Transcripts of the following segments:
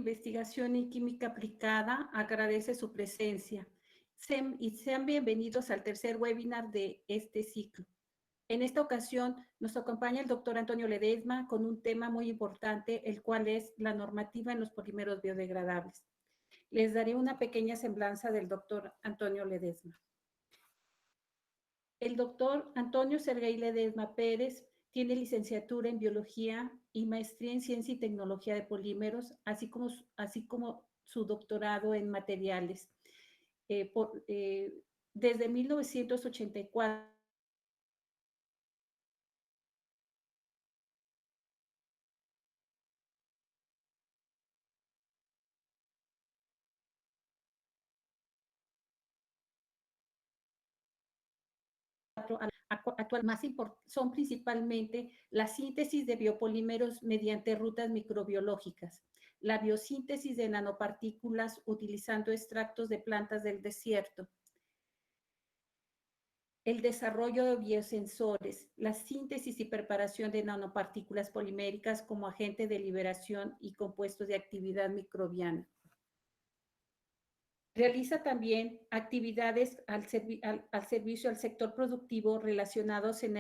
Investigación en Química Aplicada agradece su presencia y sean bienvenidos al tercer webinar de este ciclo. En esta ocasión nos acompaña el doctor Antonio Ledesma con un tema muy importante, el cual es la normativa en los polímeros biodegradables. Les daré una pequeña semblanza del doctor Antonio Ledesma. El doctor Antonio Sergey Ledesma Pérez tiene licenciatura en Biología y maestría en Ciencia y Tecnología de Polímeros, así como su doctorado en Materiales. Desde 1984, son principalmente la síntesis de biopolímeros mediante rutas microbiológicas, la biosíntesis de nanopartículas utilizando extractos de plantas del desierto, el desarrollo de biosensores, la síntesis y preparación de nanopartículas poliméricas como agente de liberación y compuestos de actividad microbiana. Realiza también actividades al servicio al sector productivo relacionados en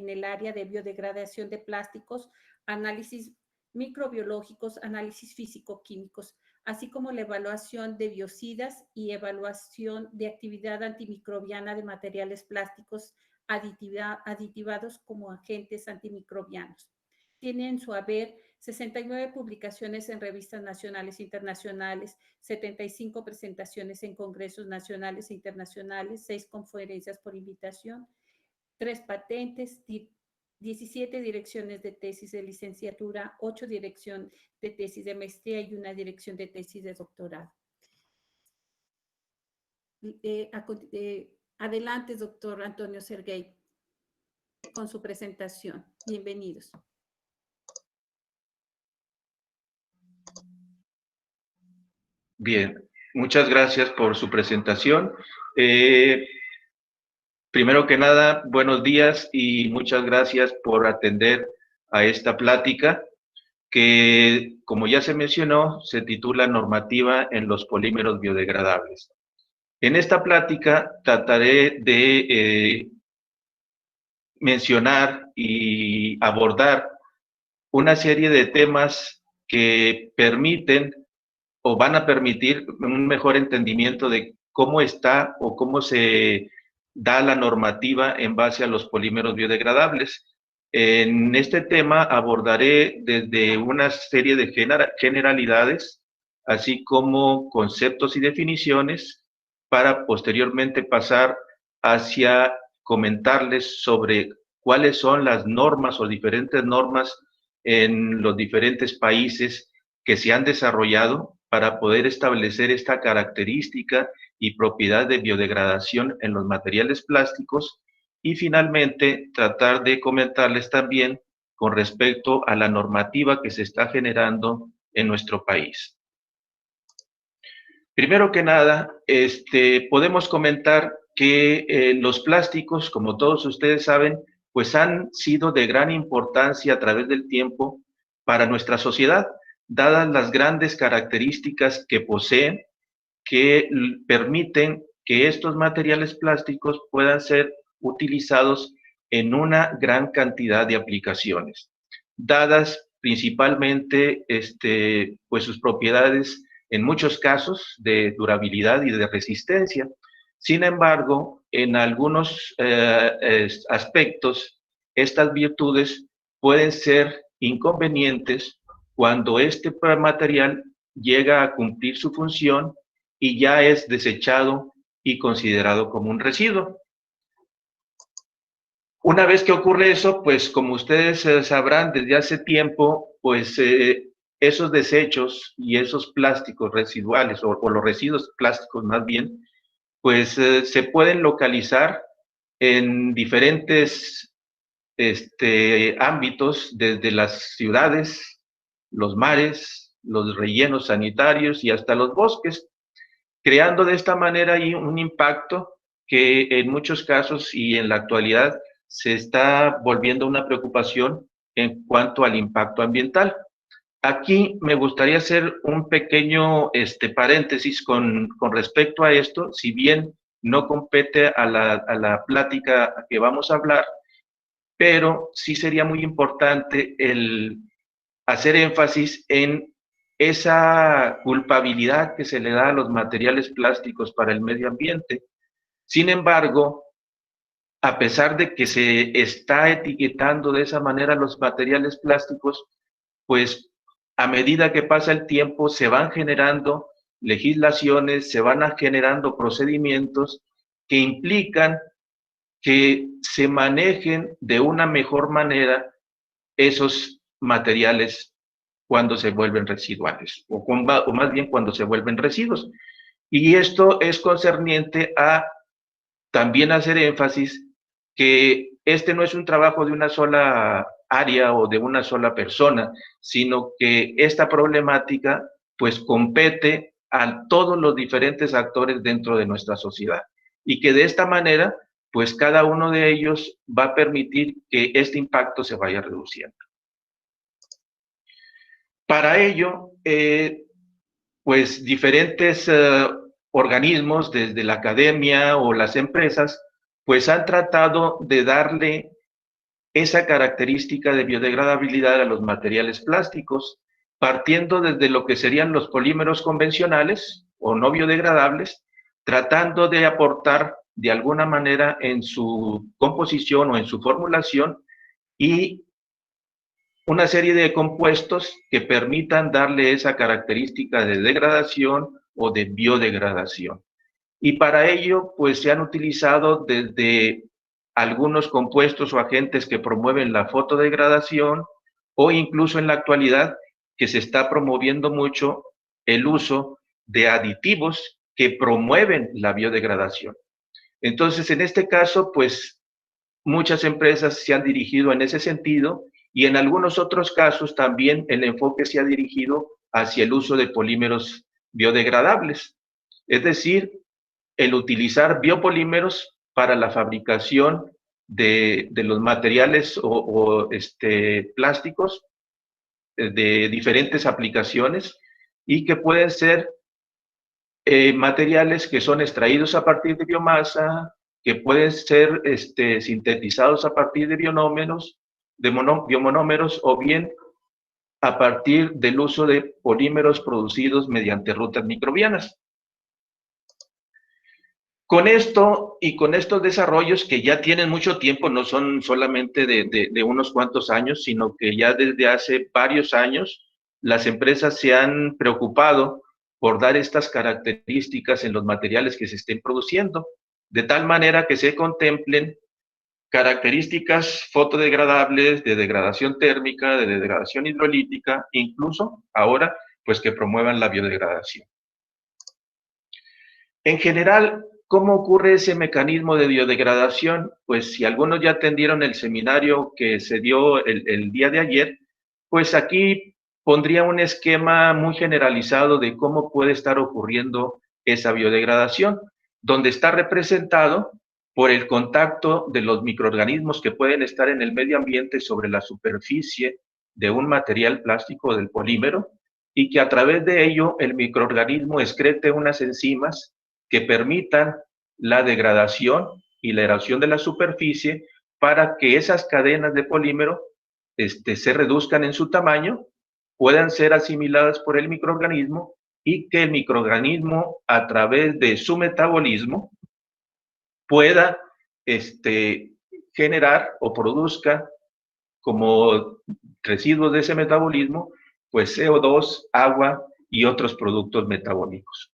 el área de biodegradación de plásticos, análisis microbiológicos, análisis físico-químicos, así como la evaluación de biocidas y evaluación de actividad antimicrobiana de materiales plásticos aditivados como agentes antimicrobianos. Tiene en su haber 69 publicaciones en revistas nacionales e internacionales, 75 presentaciones en congresos nacionales e internacionales, 6 conferencias por invitación, 3 patentes, 17 direcciones de tesis de licenciatura, 8 dirección de tesis de maestría y 1 dirección de tesis de doctorado. Adelante, doctor Antonio Sergey, con su presentación. Bienvenidos. Bien, muchas gracias por su presentación. Primero que nada, buenos días y muchas gracias por atender a esta plática que, como ya se mencionó, se titula Normativa en los polímeros biodegradables. En esta plática trataré de mencionar y abordar una serie de temas que permiten o van a permitir un mejor entendimiento de cómo está o cómo se da la normativa en base a los polímeros biodegradables. En este tema abordaré desde una serie de generalidades, así como conceptos y definiciones, para posteriormente pasar hacia comentarles sobre cuáles son las normas o diferentes normas en los diferentes países que se han desarrollado para poder establecer esta característica y propiedad de biodegradación en los materiales plásticos y finalmente tratar de comentarles también con respecto a la normativa que se está generando en nuestro país. Primero que nada, podemos comentar que los plásticos, como todos ustedes saben, pues han sido de gran importancia a través del tiempo para nuestra sociedad, dadas las grandes características que poseen, que permiten que estos materiales plásticos puedan ser utilizados en una gran cantidad de aplicaciones, dadas principalmente pues sus propiedades en muchos casos de durabilidad y de resistencia. Sin embargo, en algunos aspectos, estas virtudes pueden ser inconvenientes cuando este material llega a cumplir su función y ya es desechado y considerado como un residuo. Una vez que ocurre eso, pues como ustedes sabrán desde hace tiempo, pues esos desechos y esos plásticos residuales o los residuos plásticos más bien, pues se pueden localizar en diferentes ámbitos, desde las ciudades, los mares, los rellenos sanitarios y hasta los bosques, creando de esta manera ahí un impacto que en muchos casos y en la actualidad se está volviendo una preocupación en cuanto al impacto ambiental. Aquí me gustaría hacer un pequeño paréntesis con respecto a esto, si bien no compete a la plática que vamos a hablar, pero sí sería muy importante el hacer énfasis en esa culpabilidad que se le da a los materiales plásticos para el medio ambiente. Sin embargo, a pesar de que se está etiquetando de esa manera los materiales plásticos, pues a medida que pasa el tiempo se van generando legislaciones, se van generando procedimientos que implican que se manejen de una mejor manera esos materiales cuando se vuelven residuales, o más bien cuando se vuelven residuos. Y esto es concerniente a también hacer énfasis que este no es un trabajo de una sola área o de una sola persona, sino que esta problemática pues compete a todos los diferentes actores dentro de nuestra sociedad y que de esta manera pues cada uno de ellos va a permitir que este impacto se vaya reduciendo. Para ello, pues diferentes organismos, desde la academia o las empresas, pues han tratado de darle esa característica de biodegradabilidad a los materiales plásticos, partiendo desde lo que serían los polímeros convencionales o no biodegradables, tratando de aportar de alguna manera en su composición o en su formulación y una serie de compuestos que permitan darle esa característica de degradación o de biodegradación. Y para ello, pues se han utilizado desde algunos compuestos o agentes que promueven la fotodegradación o incluso en la actualidad que se está promoviendo mucho el uso de aditivos que promueven la biodegradación. Entonces, en este caso, pues muchas empresas se han dirigido en ese sentido y en algunos otros casos también el enfoque se ha dirigido hacia el uso de polímeros biodegradables, es decir, el utilizar biopolímeros para la fabricación de los materiales o plásticos de diferentes aplicaciones y que pueden ser materiales que son extraídos a partir de biomasa, que pueden ser sintetizados a partir de biomonómeros o bien a partir del uso de polímeros producidos mediante rutas microbianas. Con esto y con estos desarrollos que ya tienen mucho tiempo, no son solamente de unos cuantos años, sino que ya desde hace varios años las empresas se han preocupado por dar estas características en los materiales que se estén produciendo, de tal manera que se contemplen características fotodegradables, de degradación térmica, de degradación hidrolítica, incluso ahora, pues que promuevan la biodegradación. En general, ¿cómo ocurre ese mecanismo de biodegradación? Pues si algunos ya atendieron el seminario que se dio el día de ayer, pues aquí pondría un esquema muy generalizado de cómo puede estar ocurriendo esa biodegradación, donde está representado por el contacto de los microorganismos que pueden estar en el medio ambiente sobre la superficie de un material plástico del polímero y que a través de ello el microorganismo excrete unas enzimas que permitan la degradación y la erosión de la superficie para que esas cadenas de polímero se reduzcan en su tamaño, puedan ser asimiladas por el microorganismo y que el microorganismo a través de su metabolismo pueda generar o produzca como residuos de ese metabolismo, pues CO2, agua y otros productos metabólicos.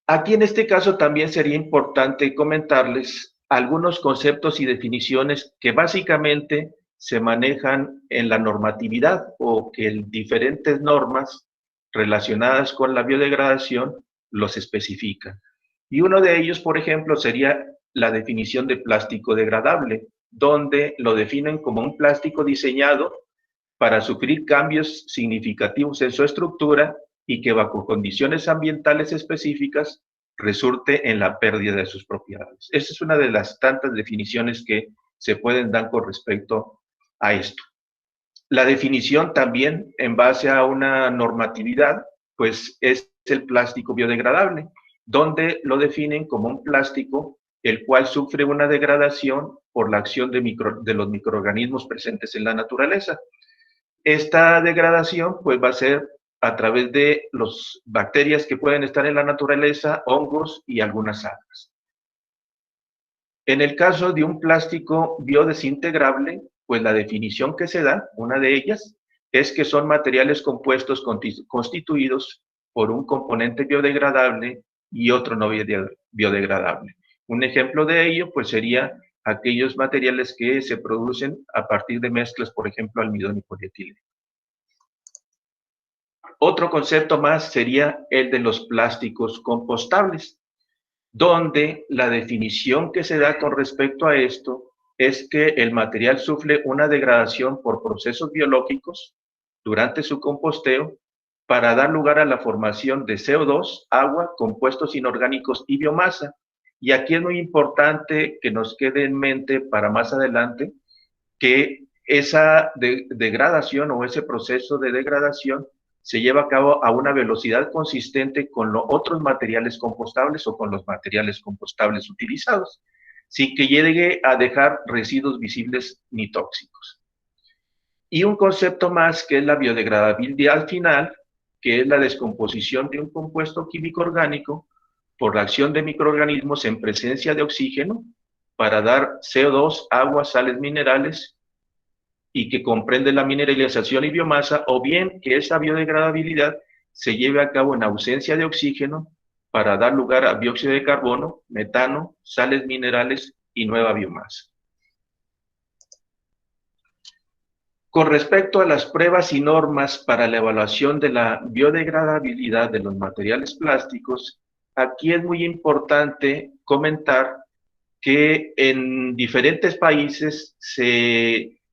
Aquí en este caso también sería importante comentarles algunos conceptos y definiciones que básicamente se manejan en la normatividad o que diferentes normas relacionadas con la biodegradación los especifican. Y uno de ellos, por ejemplo, sería la definición de plástico degradable, donde lo definen como un plástico diseñado para sufrir cambios significativos en su estructura y que bajo condiciones ambientales específicas resulte en la pérdida de sus propiedades. Esa es una de las tantas definiciones que se pueden dar con respecto a esto. La definición también, en base a una normatividad, pues es el plástico biodegradable, donde lo definen como un plástico el cual sufre una degradación por la acción de los microorganismos presentes en la naturaleza. Esta degradación pues va a ser a través de las bacterias que pueden estar en la naturaleza, hongos y algunas algas. En el caso de un plástico biodesintegrable, pues la definición que se da, una de ellas, es que son materiales compuestos constituidos por un componente biodegradable y otro no biodegradable. Un ejemplo de ello, pues sería aquellos materiales que se producen a partir de mezclas, por ejemplo, almidón y polietileno. Otro concepto más sería el de los plásticos compostables, donde la definición que se da con respecto a esto es que el material sufre una degradación por procesos biológicos durante su composteo para dar lugar a la formación de CO2, agua, compuestos inorgánicos y biomasa. Y aquí es muy importante que nos quede en mente para más adelante que esa degradación o ese proceso de degradación se lleva a cabo a una velocidad consistente con los otros materiales compostables o con los materiales compostables utilizados, sin que llegue a dejar residuos visibles ni tóxicos. Y un concepto más que es la biodegradabilidad final, que es la descomposición de un compuesto químico orgánico por la acción de microorganismos en presencia de oxígeno para dar CO2, agua, sales minerales y que comprende la mineralización y biomasa, o bien que esa biodegradabilidad se lleve a cabo en ausencia de oxígeno para dar lugar a dióxido de carbono, metano, sales minerales y nueva biomasa. Con respecto a las pruebas y normas para la evaluación de la biodegradabilidad de los materiales plásticos, aquí es muy importante comentar que en diferentes países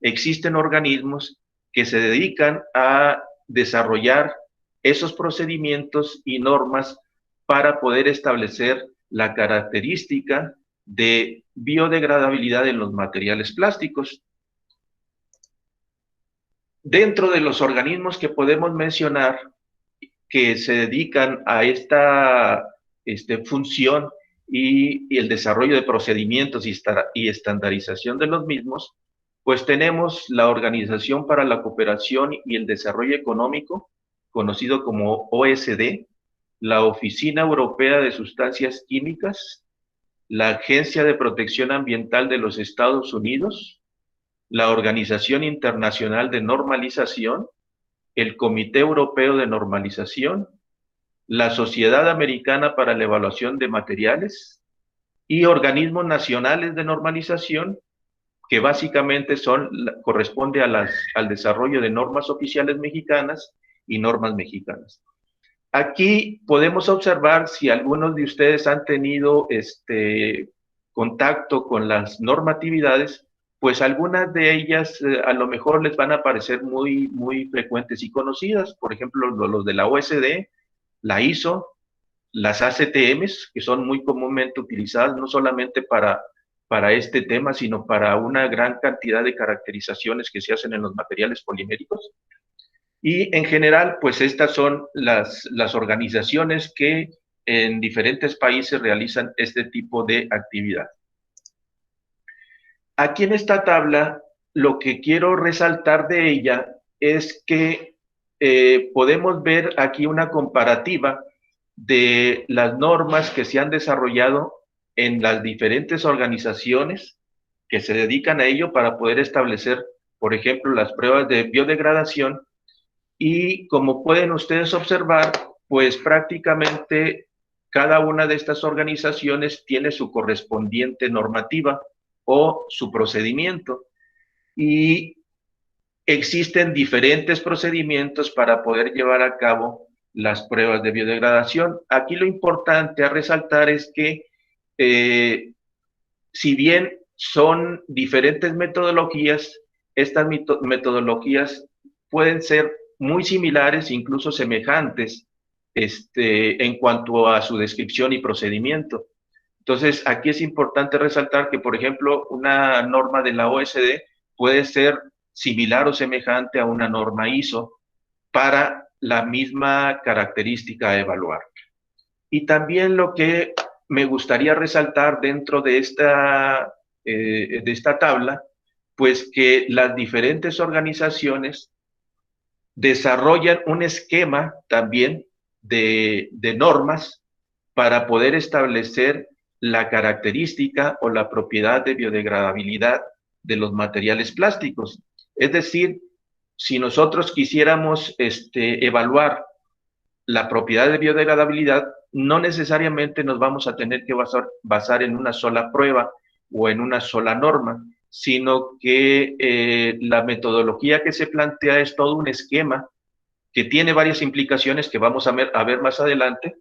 existen organismos que se dedican a desarrollar esos procedimientos y normas para poder establecer la característica de biodegradabilidad en los materiales plásticos. Dentro de los organismos que podemos mencionar que se dedican a esta función y el desarrollo de procedimientos y estandarización de los mismos, pues tenemos la Organización para la Cooperación y el Desarrollo Económico, conocido como OSD, la Oficina Europea de Sustancias Químicas, la Agencia de Protección Ambiental de los Estados Unidos, la Organización Internacional de Normalización, el Comité Europeo de Normalización, la Sociedad Americana para la Evaluación de Materiales y organismos nacionales de normalización que básicamente corresponde al desarrollo de normas oficiales mexicanas y normas mexicanas. Aquí podemos observar si algunos de ustedes han tenido contacto con las normatividades, pues algunas de ellas a lo mejor les van a parecer muy, muy frecuentes y conocidas, por ejemplo, los de la OSD, la ISO, las ACTMs, que son muy comúnmente utilizadas no solamente para este tema, sino para una gran cantidad de caracterizaciones que se hacen en los materiales poliméricos. Y en general, pues estas son las organizaciones que en diferentes países realizan este tipo de actividad. Aquí en esta tabla, lo que quiero resaltar de ella es que podemos ver aquí una comparativa de las normas que se han desarrollado en las diferentes organizaciones que se dedican a ello para poder establecer, por ejemplo, las pruebas de biodegradación. Y como pueden ustedes observar, pues prácticamente cada una de estas organizaciones tiene su correspondiente normativa o su procedimiento. Y existen diferentes procedimientos para poder llevar a cabo las pruebas de biodegradación. Aquí lo importante a resaltar es que si bien son diferentes metodologías, estas metodologías pueden ser muy similares, incluso semejantes, en cuanto a su descripción y procedimiento. Entonces, aquí es importante resaltar que, por ejemplo, una norma de la OSD puede ser similar o semejante a una norma ISO para la misma característica a evaluar. Y también lo que me gustaría resaltar dentro de esta tabla, pues que las diferentes organizaciones desarrollan un esquema también de normas para poder establecer la característica o la propiedad de biodegradabilidad de los materiales plásticos. Es decir, si nosotros quisiéramos evaluar la propiedad de biodegradabilidad, no necesariamente nos vamos a tener que basar en una sola prueba o en una sola norma, sino que la metodología que se plantea es todo un esquema que tiene varias implicaciones que vamos a ver más adelante,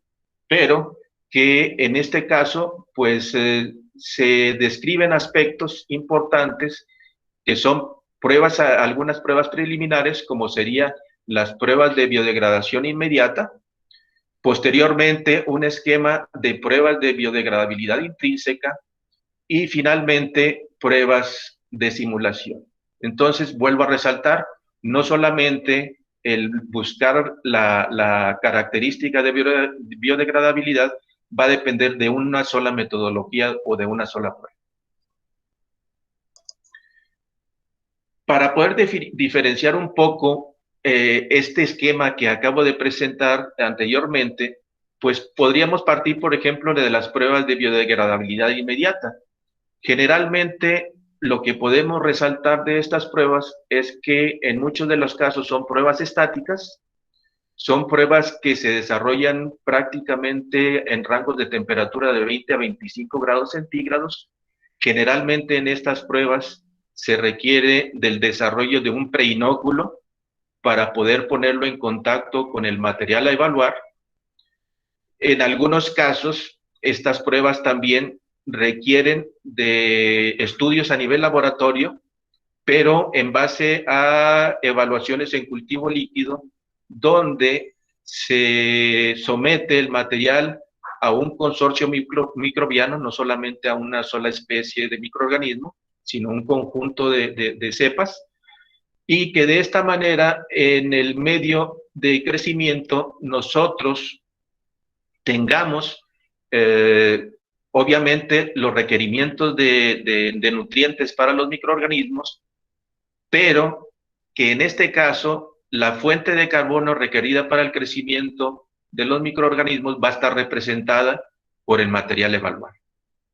pero que en este caso, pues se describen aspectos importantes que son pruebas, algunas pruebas preliminares, como serían las pruebas de biodegradación inmediata, posteriormente un esquema de pruebas de biodegradabilidad intrínseca y finalmente pruebas de simulación. Entonces, vuelvo a resaltar, no solamente el buscar la característica de biodegradabilidad va a depender de una sola metodología o de una sola prueba. Para poder diferenciar un poco este esquema que acabo de presentar anteriormente, pues podríamos partir, por ejemplo, de las pruebas de biodegradabilidad inmediata. Generalmente, lo que podemos resaltar de estas pruebas es que en muchos de los casos son pruebas estáticas, son pruebas que se desarrollan prácticamente en rangos de temperatura de 20 a 25 grados centígrados. Generalmente en estas pruebas se requiere del desarrollo de un preinóculo para poder ponerlo en contacto con el material a evaluar. En algunos casos, estas pruebas también requieren de estudios a nivel laboratorio, pero en base a evaluaciones en cultivo líquido, donde se somete el material a un consorcio microbiano, no solamente a una sola especie de microorganismo, sino un conjunto de cepas, y que de esta manera en el medio de crecimiento nosotros tengamos obviamente los requerimientos de nutrientes para los microorganismos, pero que en este caso la fuente de carbono requerida para el crecimiento de los microorganismos va a estar representada por el material evaluado.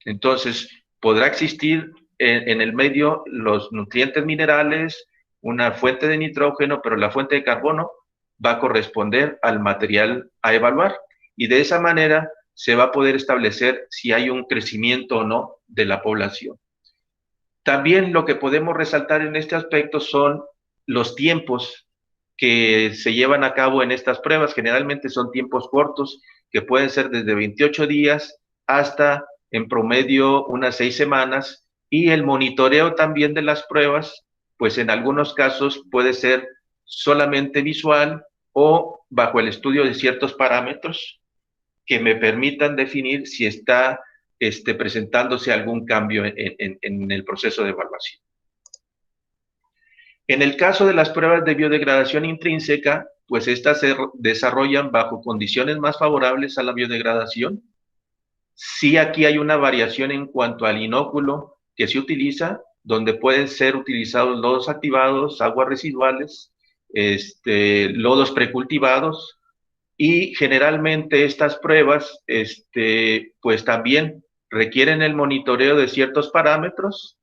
Entonces, podrá existir en el medio los nutrientes minerales, una fuente de nitrógeno, pero la fuente de carbono va a corresponder al material a evaluar. Y de esa manera se va a poder establecer si hay un crecimiento o no de la población. También lo que podemos resaltar en este aspecto son los tiempos que se llevan a cabo en estas pruebas. Generalmente son tiempos cortos, que pueden ser desde 28 días hasta en promedio unas 6 semanas, y el monitoreo también de las pruebas, pues en algunos casos puede ser solamente visual o bajo el estudio de ciertos parámetros que me permitan definir si está presentándose algún cambio en el proceso de evaluación. En el caso de las pruebas de biodegradación intrínseca, pues estas se desarrollan bajo condiciones más favorables a la biodegradación. Sí, aquí hay una variación en cuanto al inóculo que se utiliza, donde pueden ser utilizados lodos activados, aguas residuales, lodos precultivados, y generalmente estas pruebas, pues también requieren el monitoreo de ciertos parámetros,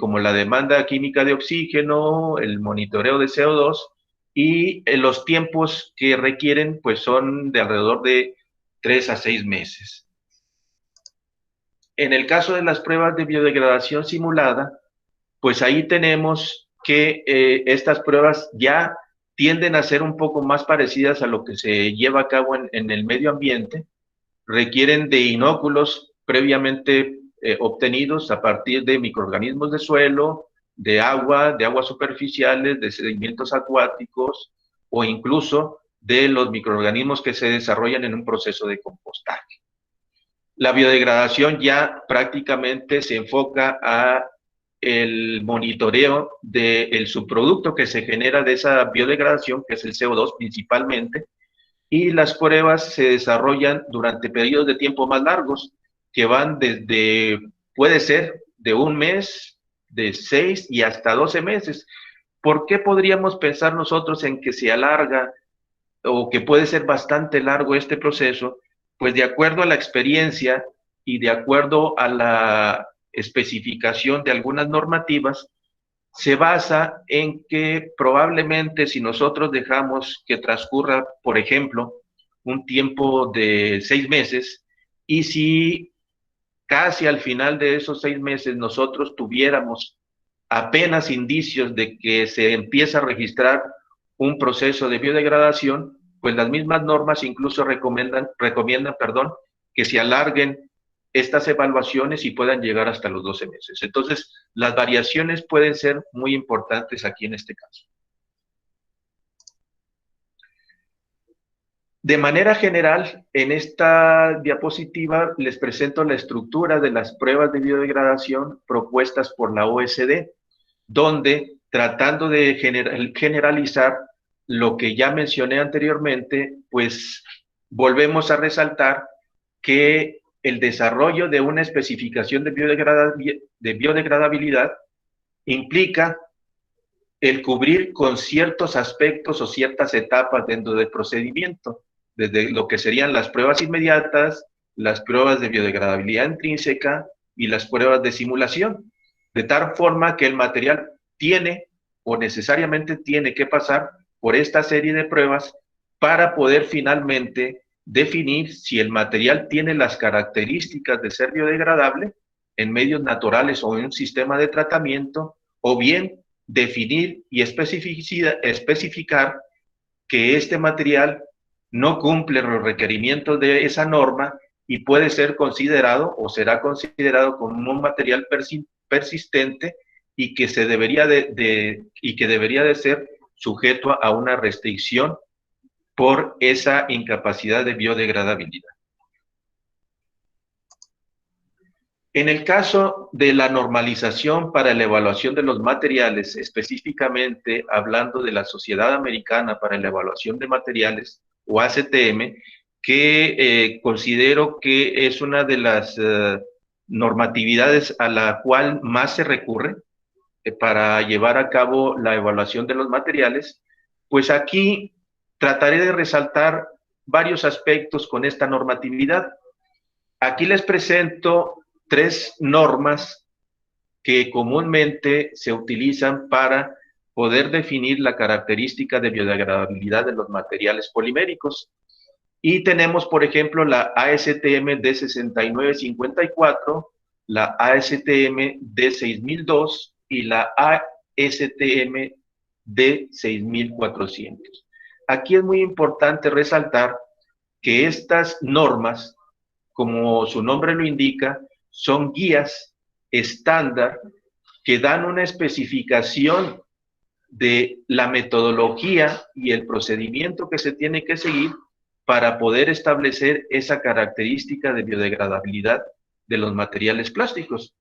como la demanda química de oxígeno, el monitoreo de CO2, y los tiempos que requieren, pues son de alrededor de 3 a 6 meses. En el caso de las pruebas de biodegradación simulada, pues ahí tenemos que estas pruebas ya tienden a ser un poco más parecidas a lo que se lleva a cabo en el medio ambiente, requieren de inóculos previamente obtenidos a partir de microorganismos de suelo, de aguas superficiales, de sedimentos acuáticos o incluso de los microorganismos que se desarrollan en un proceso de compostaje. La biodegradación ya prácticamente se enfoca a el monitoreo del subproducto que se genera de esa biodegradación, que es el CO2 principalmente, y las pruebas se desarrollan durante periodos de tiempo más largos, que van desde, puede ser de un mes, de 6 y hasta 12 meses. ¿Por qué podríamos pensar nosotros en que se alarga o que puede ser bastante largo este proceso? Pues de acuerdo a la experiencia y de acuerdo a la especificación de algunas normativas, se basa en que probablemente si nosotros dejamos que transcurra, por ejemplo, un tiempo de 6 meses, y si casi al final de esos 6 meses nosotros tuviéramos apenas indicios de que se empieza a registrar un proceso de biodegradación, pues las mismas normas incluso recomiendan, que se alarguen estas evaluaciones y puedan llegar hasta los 12 meses. Entonces, las variaciones pueden ser muy importantes aquí en este caso. De manera general, en esta diapositiva les presento la estructura de las pruebas de biodegradación propuestas por la OSD, donde, tratando de generalizar lo que ya mencioné anteriormente, pues volvemos a resaltar que el desarrollo de una especificación de biodegradabilidad implica el cubrir con ciertos aspectos o ciertas etapas dentro del procedimiento, desde lo que serían las pruebas inmediatas, las pruebas de biodegradabilidad intrínseca y las pruebas de simulación, de tal forma que el material tiene o necesariamente tiene que pasar por esta serie de pruebas para poder finalmente definir si el material tiene las características de ser biodegradable en medios naturales o en un sistema de tratamiento, o bien definir y especificar que este material no cumple los requerimientos de esa norma y puede ser considerado o será considerado como un material persistente y que debería de ser sujeto a una restricción por esa incapacidad de biodegradabilidad. En el caso de la normalización para la evaluación de los materiales, específicamente hablando de la Sociedad Americana para la Evaluación de Materiales, o ACTM, que considero que es una de las normatividades a la cual más se recurre para llevar a cabo la evaluación de los materiales, pues aquí trataré de resaltar varios aspectos con esta normatividad. Aquí les presento 3 normas que comúnmente se utilizan para poder definir la característica de biodegradabilidad de los materiales poliméricos. Y tenemos, por ejemplo, la ASTM D6954, la ASTM D6002 y la ASTM D6400. Aquí es muy importante resaltar que estas normas, como su nombre lo indica, son guías estándar que dan una especificación de la metodología y el procedimiento que se tiene que seguir para poder establecer esa característica de biodegradabilidad de los materiales plásticos.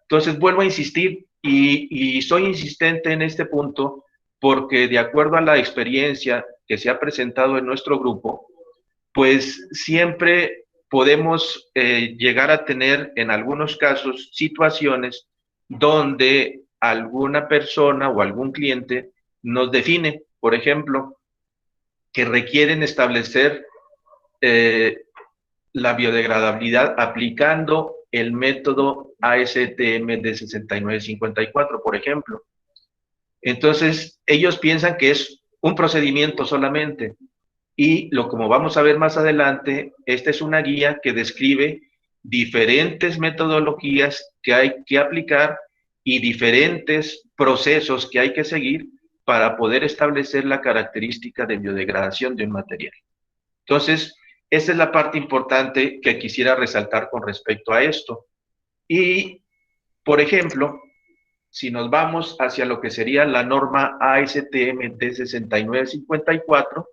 Entonces, vuelvo a insistir y soy insistente en este punto porque de acuerdo a la experiencia que se ha presentado en nuestro grupo, pues siempre podemos llegar a tener en algunos casos situaciones donde alguna persona o algún cliente nos define, por ejemplo, que requieren establecer la biodegradabilidad aplicando el método ASTM de 6954, por ejemplo. Entonces, ellos piensan que es un procedimiento solamente, y como vamos a ver más adelante, esta es una guía que describe diferentes metodologías que hay que aplicar y diferentes procesos que hay que seguir para poder establecer la característica de biodegradación de un material. Entonces, esa es la parte importante que quisiera resaltar con respecto a esto. Y, por ejemplo, si nos vamos hacia lo que sería la norma ASTM D6954,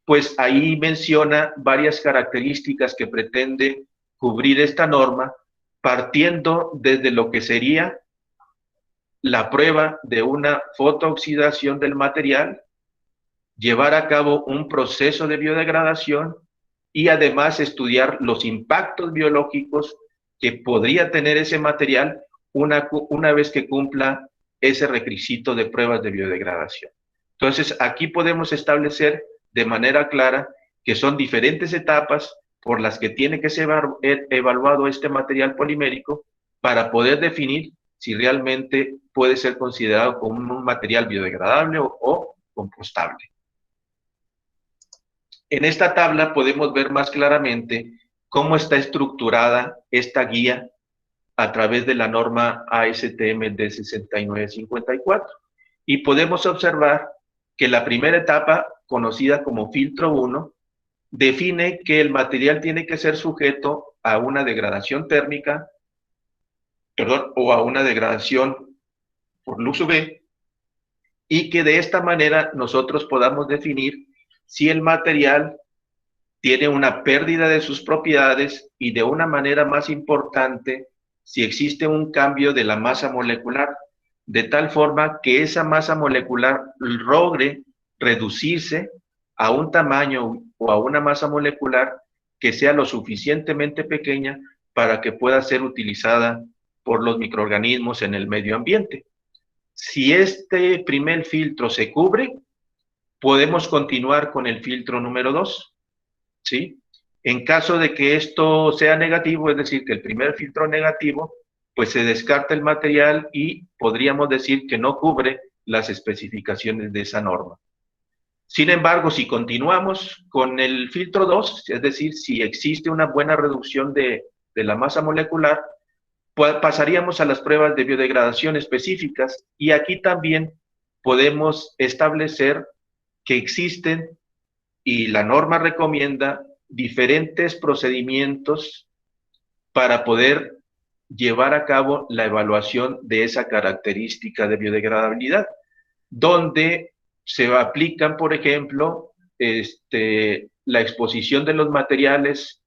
pues ahí menciona varias características que pretende cubrir esta norma, partiendo desde lo que sería la prueba de una fotooxidación del material, llevar a cabo un proceso de biodegradación y además estudiar los impactos biológicos que podría tener ese material una vez que cumpla ese requisito de pruebas de biodegradación. Entonces, aquí podemos establecer de manera clara que son diferentes etapas por las que tiene que ser evaluado este material polimérico para poder definir si realmente puede ser considerado como un material biodegradable o compostable. En esta tabla podemos ver más claramente cómo está estructurada esta guía a través de la norma ASTM D6954. Y podemos observar que la primera etapa, conocida como filtro 1, define que el material tiene que ser sujeto a una degradación térmica, o a una degradación por luz UV, y que de esta manera nosotros podamos definir si el material tiene una pérdida de sus propiedades y, de una manera más importante, si existe un cambio de la masa molecular, de tal forma que esa masa molecular logre reducirse a un tamaño o a una masa molecular que sea lo suficientemente pequeña para que pueda ser utilizada por los microorganismos en el medio ambiente. Si este primer filtro se cubre, podemos continuar con el filtro número 2, ¿sí? En caso de que esto sea negativo, es decir, que el primer filtro negativo, pues se descarta el material y podríamos decir que no cubre las especificaciones de esa norma. Sin embargo, si continuamos con el filtro 2, es decir, si existe una buena reducción de la masa molecular, pues pasaríamos a las pruebas de biodegradación específicas, y aquí también podemos establecer que existen, y la norma recomienda, diferentes procedimientos para poder llevar a cabo la evaluación de esa característica de biodegradabilidad, donde se aplican, por ejemplo, la exposición de los materiales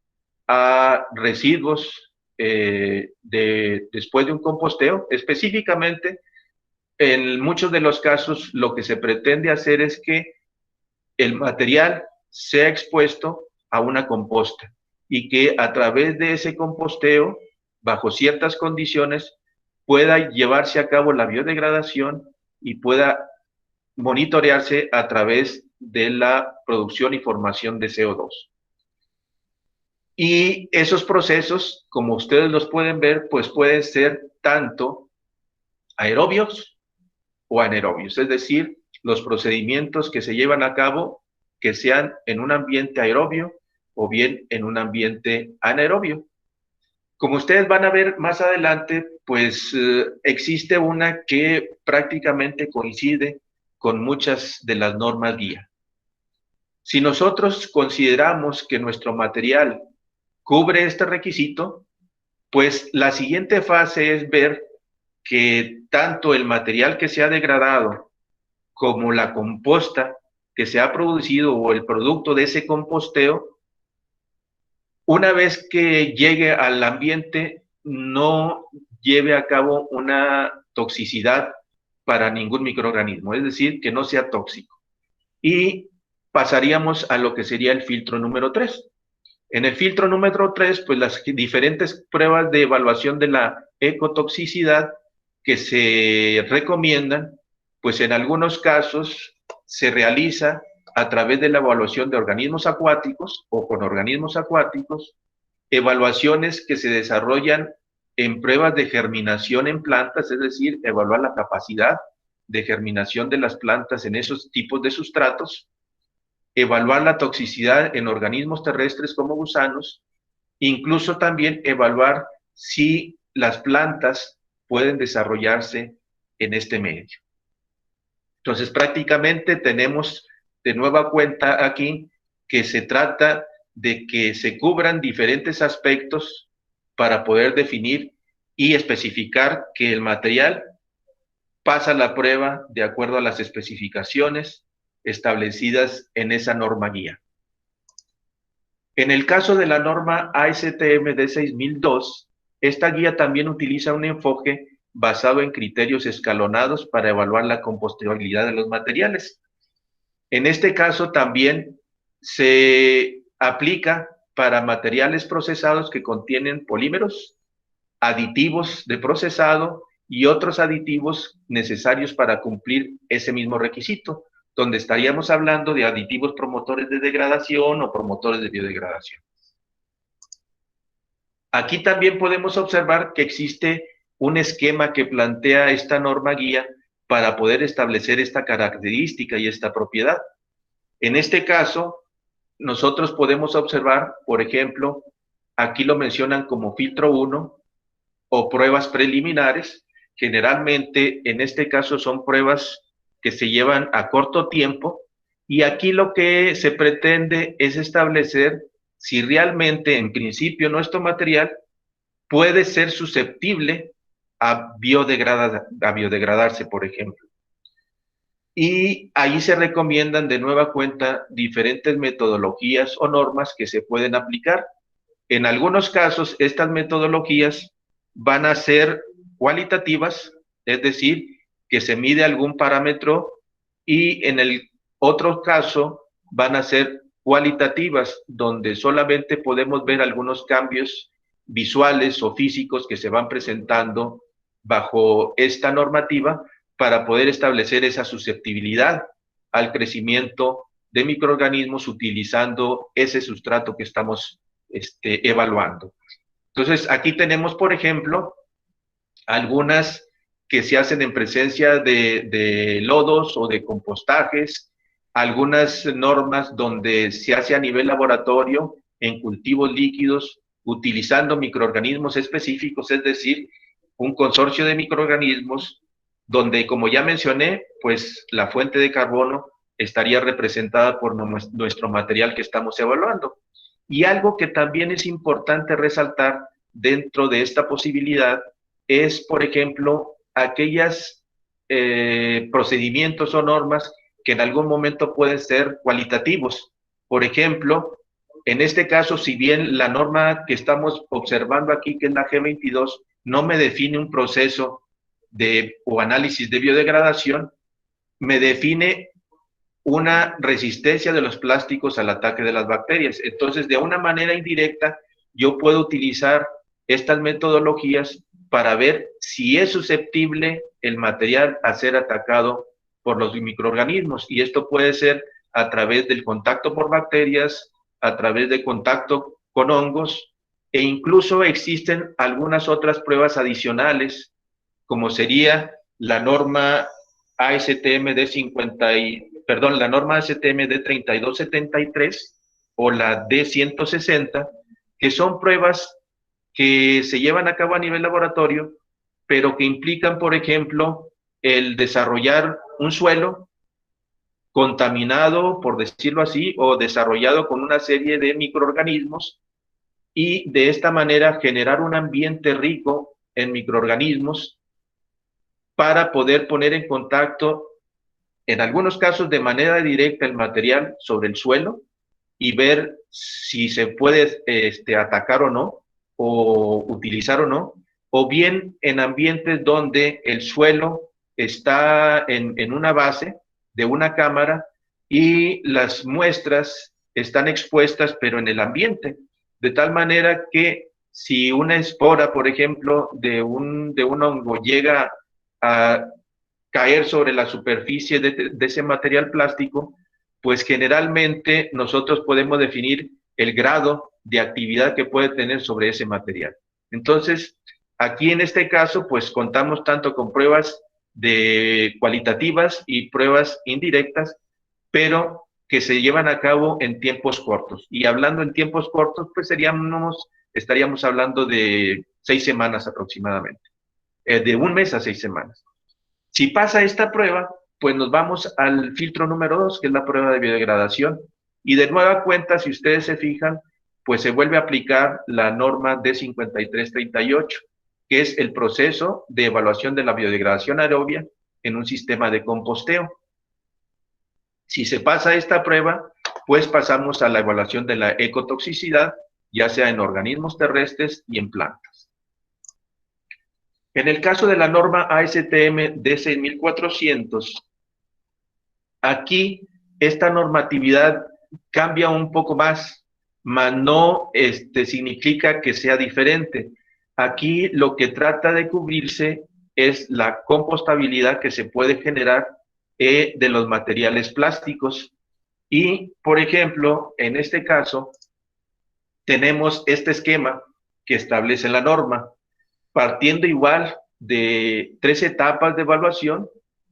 a residuos después de un composteo. Específicamente, en muchos de los casos, lo que se pretende hacer es que el material sea expuesto a una composta y que a través de ese composteo, bajo ciertas condiciones, pueda llevarse a cabo la biodegradación y pueda monitorearse a través de la producción y formación de CO2. Y esos procesos, como ustedes los pueden ver, pues pueden ser tanto aerobios o anaerobios, es decir, los procedimientos que se llevan a cabo que sean en un ambiente aerobio o bien en un ambiente anaerobio. Como ustedes van a ver más adelante, pues existe una que prácticamente coincide con muchas de las normas guía. Si nosotros consideramos que nuestro material cubre este requisito, pues la siguiente fase es ver que tanto el material que se ha degradado como la composta que se ha producido o el producto de ese composteo, una vez que llegue al ambiente, no lleve a cabo una toxicidad para ningún microorganismo, es decir, que no sea tóxico. Y pasaríamos a lo que sería el filtro número 3. En el filtro número 3, pues las diferentes pruebas de evaluación de la ecotoxicidad que se recomiendan, pues en algunos casos se realiza a través de la evaluación de organismos acuáticos o con organismos acuáticos, evaluaciones que se desarrollan en pruebas de germinación en plantas, es decir, evaluar la capacidad de germinación de las plantas en esos tipos de sustratos, evaluar la toxicidad en organismos terrestres como gusanos, incluso también evaluar si las plantas pueden desarrollarse en este medio. Entonces, prácticamente tenemos de nueva cuenta aquí que se trata de que se cubran diferentes aspectos para poder definir y especificar que el material pasa la prueba de acuerdo a las especificaciones establecidas en esa norma guía. En el caso de la norma ASTM D6002, esta guía también utiliza un enfoque basado en criterios escalonados para evaluar la compostabilidad de los materiales. En este caso también se aplica para materiales procesados que contienen polímeros, aditivos de procesado y otros aditivos necesarios para cumplir ese mismo requisito, donde estaríamos hablando de aditivos promotores de degradación o promotores de biodegradación. Aquí también podemos observar que existe un esquema que plantea esta norma guía para poder establecer esta característica y esta propiedad. En este caso, nosotros podemos observar, por ejemplo, aquí lo mencionan como filtro 1 o pruebas preliminares. Generalmente, en este caso, son pruebas que se llevan a corto tiempo, y aquí lo que se pretende es establecer si realmente, en principio, nuestro material puede ser susceptible a biodegradarse, por ejemplo. Y ahí se recomiendan de nueva cuenta diferentes metodologías o normas que se pueden aplicar. En algunos casos, estas metodologías van a ser cualitativas, es decir, que se mide algún parámetro, y en el otro caso van a ser cualitativas, donde solamente podemos ver algunos cambios visuales o físicos que se van presentando bajo esta normativa para poder establecer esa susceptibilidad al crecimiento de microorganismos utilizando ese sustrato que estamos evaluando. Entonces, aquí tenemos, por ejemplo, algunas que se hacen en presencia de lodos o de compostajes, algunas normas donde se hace a nivel laboratorio en cultivos líquidos utilizando microorganismos específicos, es decir, un consorcio de microorganismos donde, como ya mencioné, pues la fuente de carbono estaría representada por nuestro material que estamos evaluando. Y algo que también es importante resaltar dentro de esta posibilidad es, por ejemplo, aquellos procedimientos o normas que en algún momento pueden ser cualitativos. Por ejemplo, en este caso, si bien la norma que estamos observando aquí, que es la G22, no me define un proceso o análisis de biodegradación, me define una resistencia de los plásticos al ataque de las bacterias. Entonces, de una manera indirecta, yo puedo utilizar estas metodologías para ver si es susceptible el material a ser atacado por los microorganismos. Y esto puede ser a través del contacto por bacterias, a través de contacto con hongos, e incluso existen algunas otras pruebas adicionales, como sería la norma ASTM la norma ASTM D3273 o la D160, que son pruebas que se llevan a cabo a nivel laboratorio, pero que implican, por ejemplo, el desarrollar un suelo contaminado, por decirlo así, o desarrollado con una serie de microorganismos, y de esta manera generar un ambiente rico en microorganismos para poder poner en contacto, en algunos casos de manera directa, el material sobre el suelo y ver si se puede atacar o no, o utilizar o no, o bien en ambientes donde el suelo está en una base de una cámara y las muestras están expuestas pero en el ambiente, de tal manera que si una espora, por ejemplo, de un hongo llega a caer sobre la superficie de ese material plástico, pues generalmente nosotros podemos definir el grado de actividad que puede tener sobre ese material. Entonces, aquí en este caso, pues contamos tanto con pruebas cualitativas y pruebas indirectas, pero que se llevan a cabo en tiempos cortos. Y hablando en tiempos cortos, pues estaríamos hablando de 6 semanas aproximadamente, de 1 mes a 6 semanas. Si pasa esta prueba, pues nos vamos al filtro número 2, que es la prueba de biodegradación. Y de nueva cuenta, si ustedes se fijan, pues se vuelve a aplicar la norma D5338, que es el proceso de evaluación de la biodegradación aerobia en un sistema de composteo. Si se pasa esta prueba, pues pasamos a la evaluación de la ecotoxicidad, ya sea en organismos terrestres y en plantas. En el caso de la norma ASTM D6400, aquí esta normatividad cambia un poco más, mas no significa que sea diferente. Aquí lo que trata de cubrirse es la compostabilidad que se puede generar de los materiales plásticos. Y, por ejemplo, en este caso, tenemos este esquema que establece la norma, partiendo igual de 3 etapas de evaluación,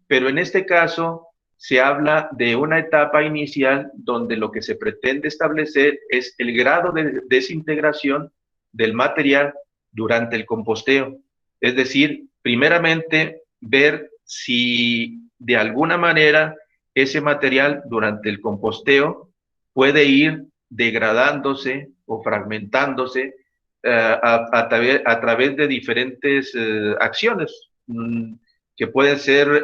pero en este caso se habla de una etapa inicial donde lo que se pretende establecer es el grado de desintegración del material durante el composteo. Es decir, primeramente ver si de alguna manera ese material durante el composteo puede ir degradándose o fragmentándose a través de diferentes acciones que pueden ser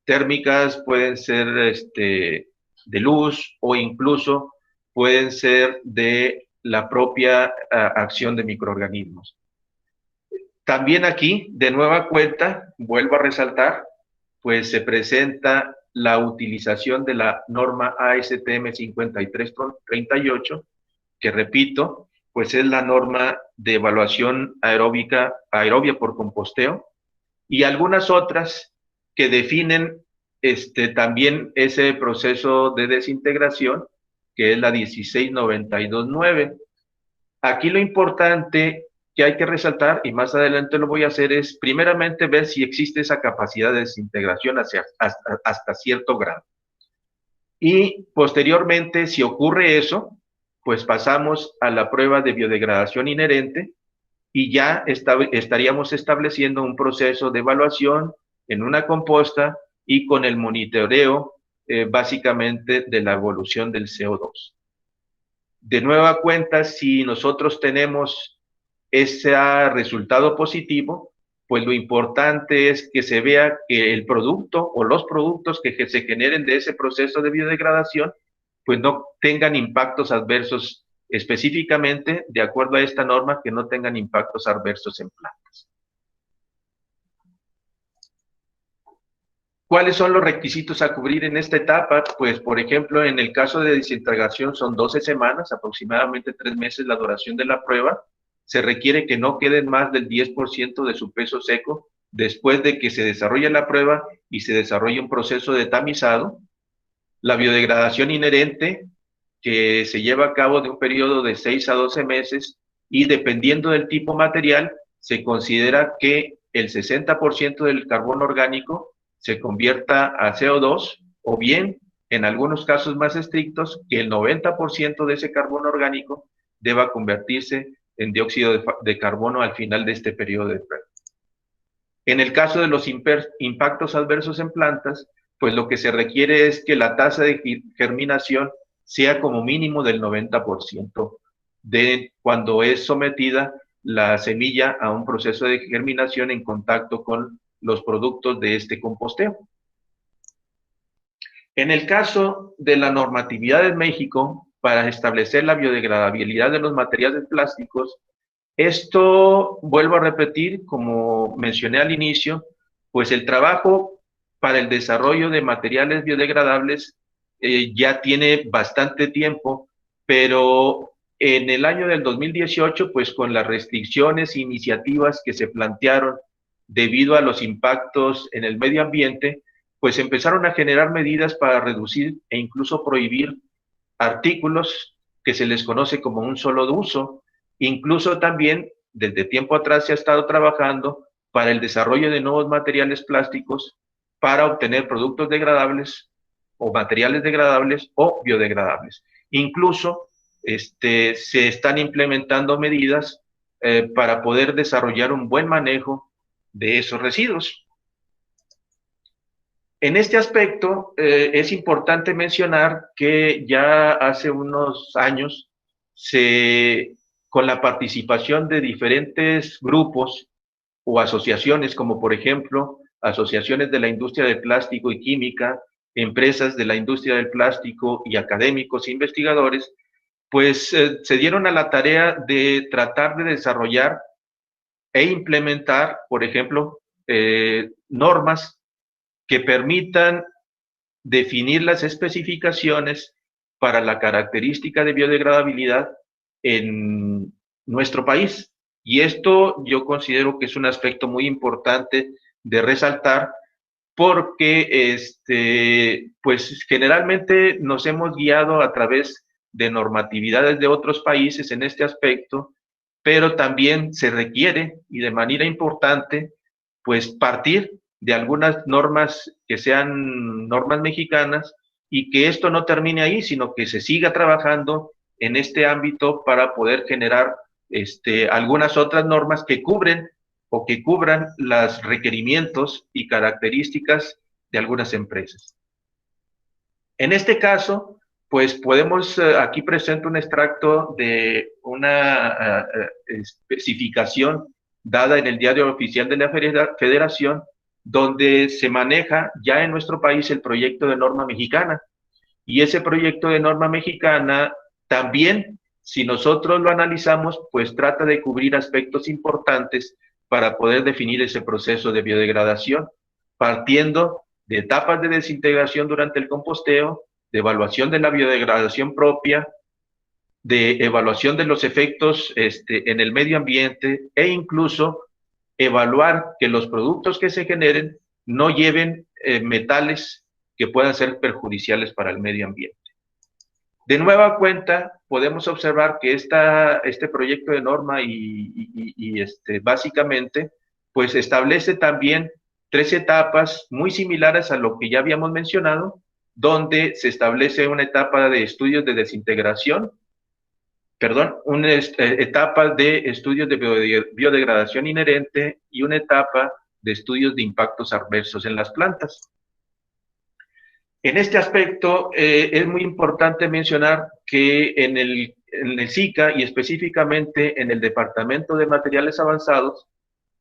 térmicas, pueden ser de luz o incluso pueden ser de la propia acción de microorganismos. También aquí, de nueva cuenta, vuelvo a resaltar, pues se presenta la utilización de la norma ASTM 5338, que repito, pues es la norma de evaluación aerobia por composteo, y algunas otras que definen también ese proceso de desintegración, que es la 16929. Aquí lo importante que hay que resaltar, y más adelante lo voy a hacer, es primeramente ver si existe esa capacidad de desintegración hasta cierto grado. Y posteriormente, si ocurre eso, pues pasamos a la prueba de biodegradación inherente y ya estaríamos estableciendo un proceso de evaluación en una composta y con el monitoreo básicamente de la evolución del CO2. De nueva cuenta, si nosotros tenemos ese resultado positivo, pues lo importante es que se vea que el producto o los productos que se generen de ese proceso de biodegradación, pues no tengan impactos adversos específicamente, de acuerdo a esta norma, que no tengan impactos adversos en plantas. ¿Cuáles son los requisitos a cubrir en esta etapa? Pues, por ejemplo, en el caso de desintegración son 12 semanas, aproximadamente 3 meses la duración de la prueba. Se requiere que no queden más del 10% de su peso seco después de que se desarrolle la prueba y se desarrolle un proceso de tamizado. La biodegradación inherente, que se lleva a cabo de un periodo de 6 a 12 meses y dependiendo del tipo material, se considera que el 60% del carbono orgánico se convierta a CO2 o bien, en algunos casos más estrictos, que el 90% de ese carbono orgánico deba convertirse en dióxido de carbono al final de este periodo de prueba. En el caso de los impactos adversos en plantas, pues lo que se requiere es que la tasa de germinación sea como mínimo del 90% de cuando es sometida la semilla a un proceso de germinación en contacto con los productos de este composteo. En el caso de la normatividad de México para establecer la biodegradabilidad de los materiales plásticos, esto, vuelvo a repetir, como mencioné al inicio, pues el trabajo para el desarrollo de materiales biodegradables ya tiene bastante tiempo, pero en el año del 2018, pues con las restricciones e iniciativas que se plantearon debido a los impactos en el medio ambiente, pues empezaron a generar medidas para reducir e incluso prohibir artículos que se les conoce como un solo uso. Incluso también, desde tiempo atrás se ha estado trabajando para el desarrollo de nuevos materiales plásticos para obtener productos degradables o materiales degradables o biodegradables. Incluso se están implementando medidas para poder desarrollar un buen manejo de esos residuos. En este aspecto, es importante mencionar que ya hace unos años, con la participación de diferentes grupos o asociaciones, como por ejemplo, asociaciones de la industria del plástico y química, empresas de la industria del plástico y académicos e investigadores, pues se dieron a la tarea de tratar de desarrollar e implementar, por ejemplo, normas que permitan definir las especificaciones para la característica de biodegradabilidad en nuestro país. Y esto yo considero que es un aspecto muy importante de resaltar, porque pues generalmente nos hemos guiado a través de normatividades de otros países en este aspecto, pero también se requiere, y de manera importante, pues partir de algunas normas que sean normas mexicanas, y que esto no termine ahí, sino que se siga trabajando en este ámbito para poder generar algunas otras normas que cubren o que cubran los requerimientos y características de algunas empresas. En este caso, pues podemos, aquí presento un extracto de una especificación dada en el Diario Oficial de la Federación, donde se maneja ya en nuestro país el proyecto de norma mexicana. Y ese proyecto de norma mexicana también, si nosotros lo analizamos, pues trata de cubrir aspectos importantes para poder definir ese proceso de biodegradación, partiendo de etapas de desintegración durante el composteo, de evaluación de la biodegradación propia, de evaluación de los efectos en el medio ambiente, e incluso evaluar que los productos que se generen no lleven metales que puedan ser perjudiciales para el medio ambiente. De nueva cuenta, podemos observar que este proyecto de norma básicamente pues establece también 3 etapas muy similares a lo que ya habíamos mencionado, donde se establece una etapa de estudios de desintegración, una etapa de estudios de biodegradación inherente y una etapa de estudios de impactos adversos en las plantas. En este aspecto es muy importante mencionar que en el SICA, y específicamente en el Departamento de Materiales Avanzados,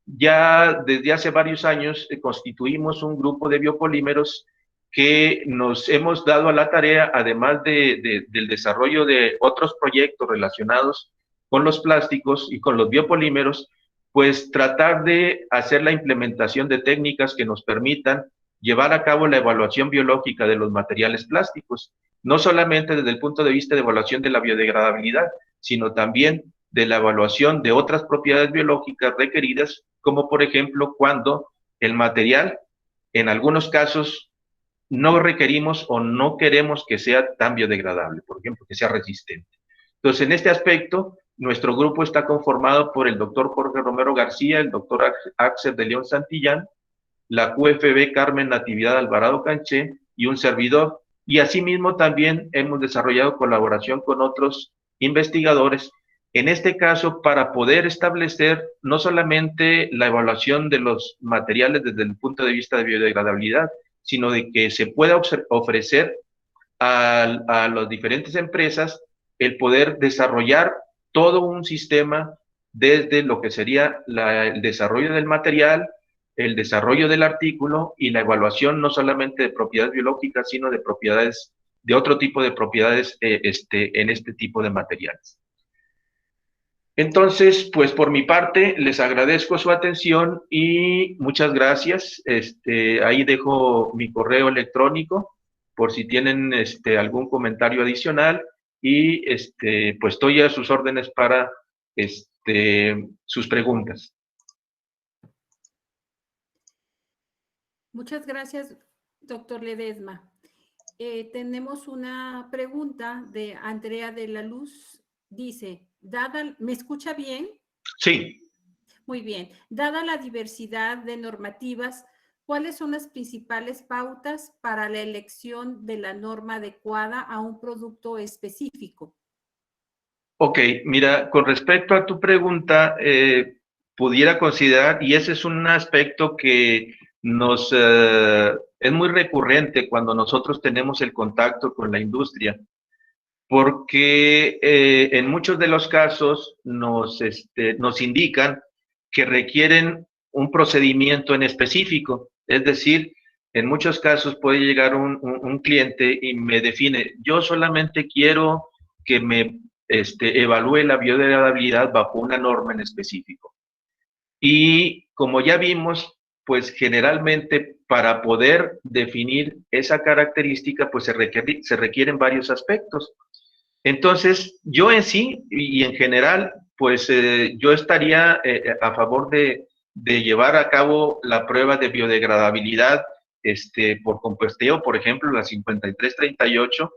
ya desde hace varios años constituimos un grupo de biopolímeros que nos hemos dado a la tarea, además del desarrollo de otros proyectos relacionados con los plásticos y con los biopolímeros, pues tratar de hacer la implementación de técnicas que nos permitan llevar a cabo la evaluación biológica de los materiales plásticos, no solamente desde el punto de vista de evaluación de la biodegradabilidad, sino también de la evaluación de otras propiedades biológicas requeridas, como por ejemplo cuando el material, en algunos casos, no requerimos o no queremos que sea tan biodegradable, por ejemplo, que sea resistente. Entonces, en este aspecto, nuestro grupo está conformado por el doctor Jorge Romero García, el doctor Axel de León Santillán, la QFB Carmen Natividad Alvarado Canché y un servidor. Y asimismo también hemos desarrollado colaboración con otros investigadores, en este caso para poder establecer no solamente la evaluación de los materiales desde el punto de vista de biodegradabilidad, sino de que se pueda ofrecer a las diferentes empresas el poder desarrollar todo un sistema desde lo que sería el desarrollo del material, el desarrollo del artículo y la evaluación no solamente de propiedades biológicas, sino de propiedades, de otro tipo de propiedades en este tipo de materiales. Entonces, pues por mi parte, les agradezco su atención y muchas gracias. Ahí dejo mi correo electrónico por si tienen algún comentario adicional, y pues estoy a sus órdenes para sus preguntas. Muchas gracias, doctor Ledesma. Tenemos una pregunta de Andrea de la Luz. Dice, ¿me escucha bien? Sí. Muy bien. Dada la diversidad de normativas, ¿cuáles son las principales pautas para la elección de la norma adecuada a un producto específico? Ok, mira, con respecto a tu pregunta, pudiera considerar, y ese es un aspecto que es muy recurrente cuando nosotros tenemos el contacto con la industria, porque en muchos de los casos nos indican que requieren un procedimiento en específico. Es decir, en muchos casos puede llegar un cliente y me define, yo solamente quiero que me evalúe la biodegradabilidad bajo una norma en específico. Y como ya vimos, pues generalmente para poder definir esa característica, pues se requieren varios aspectos. Entonces, yo en sí y en general, pues yo estaría a favor de llevar a cabo la prueba de biodegradabilidad por composteo, por ejemplo, la 5338,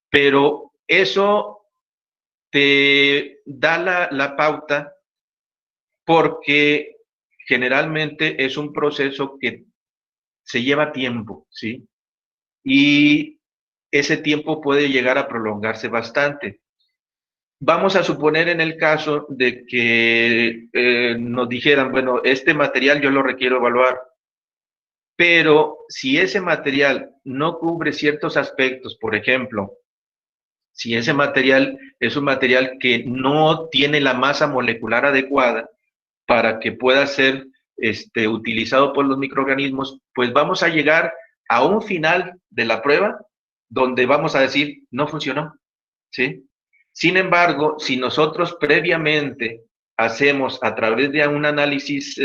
pero eso te da la pauta porque generalmente es un proceso que se lleva tiempo, ¿sí? Y ese tiempo puede llegar a prolongarse bastante. Vamos a suponer en el caso de que nos dijeran, bueno, este material yo lo requiero evaluar, pero si ese material no cubre ciertos aspectos, por ejemplo, si ese material es un material que no tiene la masa molecular adecuada para que pueda ser utilizado por los microorganismos, pues vamos a llegar a un final de la prueba donde vamos a decir, no funcionó, ¿sí? Sin embargo, si nosotros previamente hacemos a través de un análisis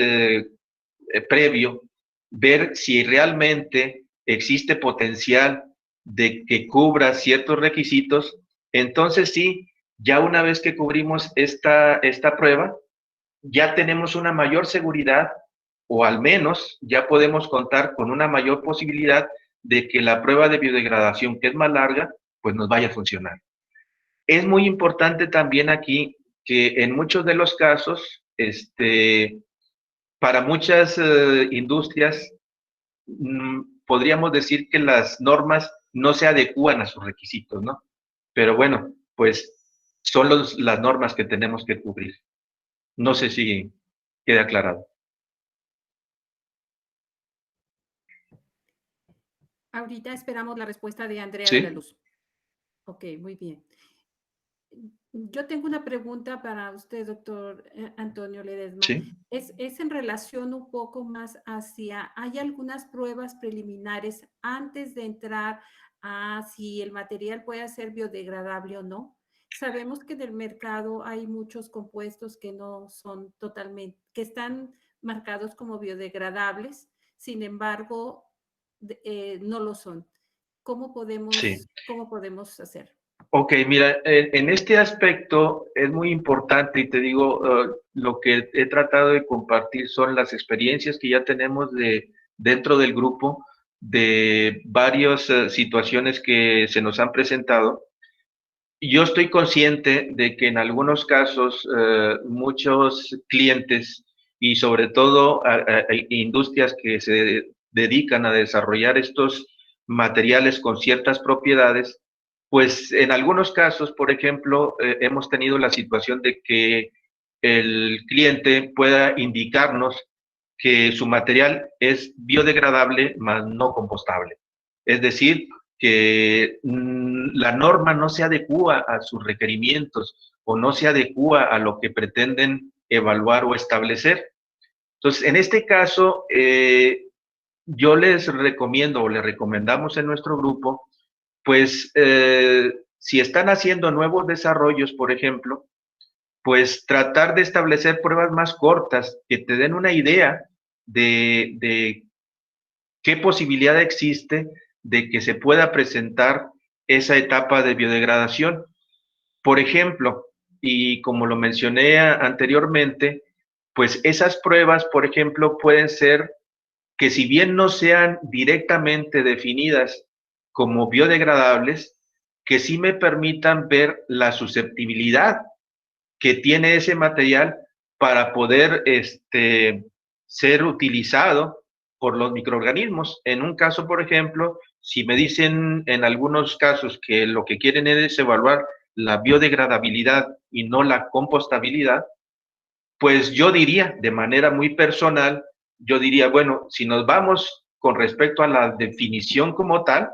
previo, ver si realmente existe potencial de que cubra ciertos requisitos, entonces sí, ya una vez que cubrimos esta prueba, ya tenemos una mayor seguridad o al menos ya podemos contar con una mayor posibilidad de que la prueba de biodegradación, que es más larga, pues nos vaya a funcionar. Es muy importante también aquí que en muchos de los casos, para muchas industrias, podríamos decir que las normas no se adecúan a sus requisitos, ¿no? Pero bueno, pues son las normas que tenemos que cubrir. No sé si queda aclarado. Ahorita esperamos la respuesta de Andrea de la ¿Sí? Luz. Ok, muy bien. Yo tengo una pregunta para usted, doctor Antonio Ledesma. Sí. Es en relación un poco más hacia, ¿hay algunas pruebas preliminares antes de entrar a si el material puede ser biodegradable o no? Sabemos que en el mercado hay muchos compuestos que no son totalmente, que están marcados como biodegradables, sin embargo, no lo son. Sí. ¿Cómo podemos hacer? Ok, mira, en este aspecto es muy importante y te digo, lo que he tratado de compartir son las experiencias que ya tenemos dentro del grupo de varias situaciones que se nos han presentado. Yo estoy consciente de que en algunos casos muchos clientes y sobre todo a industrias que se dedican a desarrollar estos materiales con ciertas propiedades, pues en algunos casos, por ejemplo, hemos tenido la situación de que el cliente pueda indicarnos que su material es biodegradable, mas no compostable. Es decir, que la norma no se adecúa a sus requerimientos o no se adecúa a lo que pretenden evaluar o establecer. Entonces, en este caso, yo les recomiendo o les recomendamos en nuestro grupo, pues si están haciendo nuevos desarrollos, por ejemplo, pues tratar de establecer pruebas más cortas que te den una idea de qué posibilidad existe de que se pueda presentar esa etapa de biodegradación. Por ejemplo, y como lo mencioné anteriormente, pues esas pruebas, por ejemplo, pueden ser que si bien no sean directamente definidas como biodegradables, que sí me permitan ver la susceptibilidad que tiene ese material para poder ser utilizado por los microorganismos. En un caso, por ejemplo, si me dicen en algunos casos que lo que quieren es evaluar la biodegradabilidad y no la compostabilidad, pues yo diría, de manera muy personal, yo diría, bueno, si nos vamos con respecto a la definición como tal,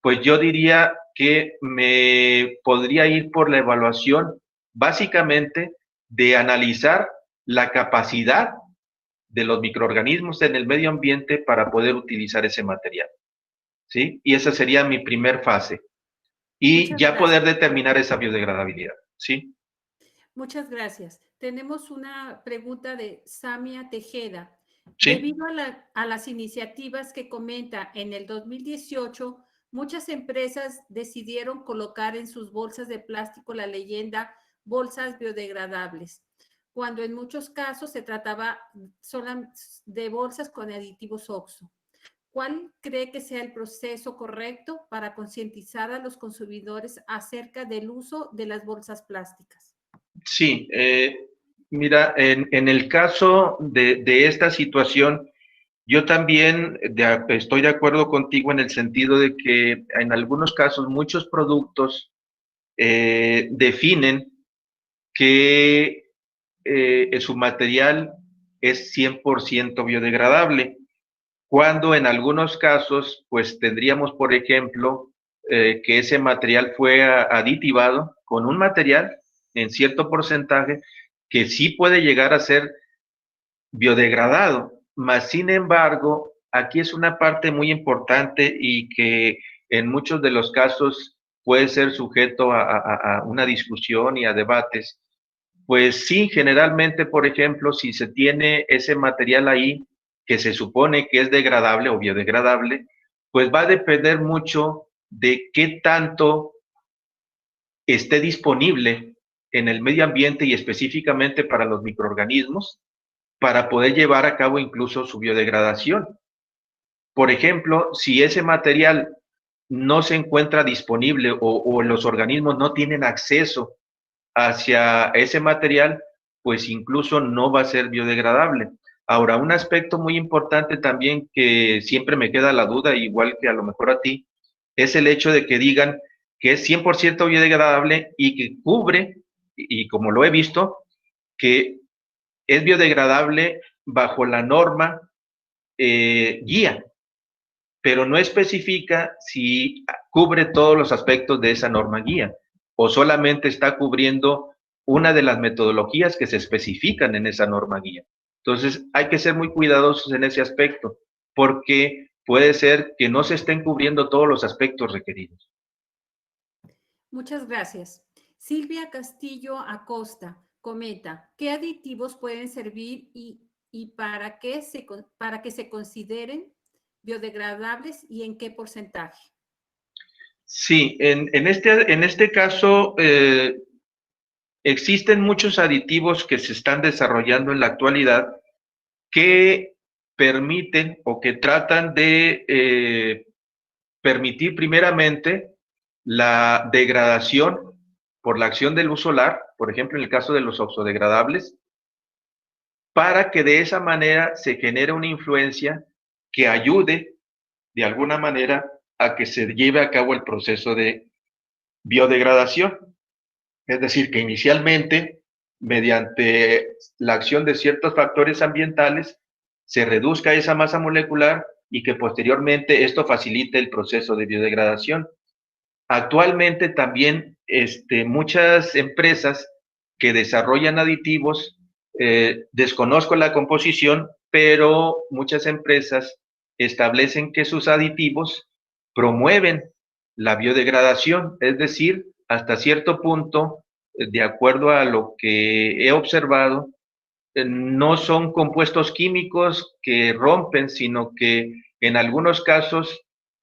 pues yo diría que me podría ir por la evaluación básicamente de analizar la capacidad de los microorganismos en el medio ambiente para poder utilizar ese material, ¿sí? Y esa sería mi primer fase. Y Muchas ya poder gracias. determinar esa biodegradabilidad, ¿sí? Muchas gracias. Tenemos una pregunta de Samia Tejeda. Sí, Debido a las iniciativas que comenta en el 2018, muchas empresas decidieron colocar en sus bolsas de plástico la leyenda bolsas biodegradables, cuando en muchos casos se trataba solo de bolsas con aditivos OXO. ¿Cuál cree que sea el proceso correcto para concientizar a los consumidores acerca del uso de las bolsas plásticas? sí. Mira, en el caso de esta situación, yo también estoy de acuerdo contigo en el sentido de que en algunos casos muchos productos definen que su material es 100% biodegradable, cuando en algunos casos, pues tendríamos, por ejemplo, que ese material fue aditivado con un material en cierto porcentaje que sí puede llegar a ser biodegradado, mas sin embargo, aquí es una parte muy importante y que en muchos de los casos puede ser sujeto a una discusión y a debates. Pues sí, generalmente, por ejemplo, si se tiene ese material ahí que se supone que es degradable o biodegradable, pues va a depender mucho de qué tanto esté disponible en el medio ambiente y específicamente para los microorganismos para poder llevar a cabo incluso su biodegradación. Por ejemplo, si ese material no se encuentra disponible o los organismos no tienen acceso hacia ese material, pues incluso no va a ser biodegradable. Ahora, un aspecto muy importante también que siempre me queda la duda, igual que a lo mejor a ti, es el hecho de que digan que es 100% biodegradable y que cubre, y como lo he visto, que es biodegradable bajo la norma guía, pero no especifica si cubre todos los aspectos de esa norma guía o solamente está cubriendo una de las metodologías que se especifican en esa norma guía. Entonces, hay que ser muy cuidadosos en ese aspecto, porque puede ser que no se estén cubriendo todos los aspectos requeridos. Muchas gracias. Silvia Castillo Acosta comenta, ¿qué aditivos pueden servir y para que se consideren biodegradables y en qué porcentaje? Sí, en este caso existen muchos aditivos que se están desarrollando en la actualidad que permiten o que tratan de permitir primeramente la degradación por la acción de luz solar, por ejemplo, en el caso de los oxodegradables, para que de esa manera se genere una influencia que ayude de alguna manera a que se lleve a cabo el proceso de biodegradación. Es decir, que inicialmente, mediante la acción de ciertos factores ambientales, se reduzca esa masa molecular y que posteriormente esto facilite el proceso de biodegradación. Actualmente también muchas empresas que desarrollan aditivos, desconozco la composición, pero muchas empresas establecen que sus aditivos promueven la biodegradación, es decir, hasta cierto punto, de acuerdo a lo que he observado, no son compuestos químicos que rompen, sino que en algunos casos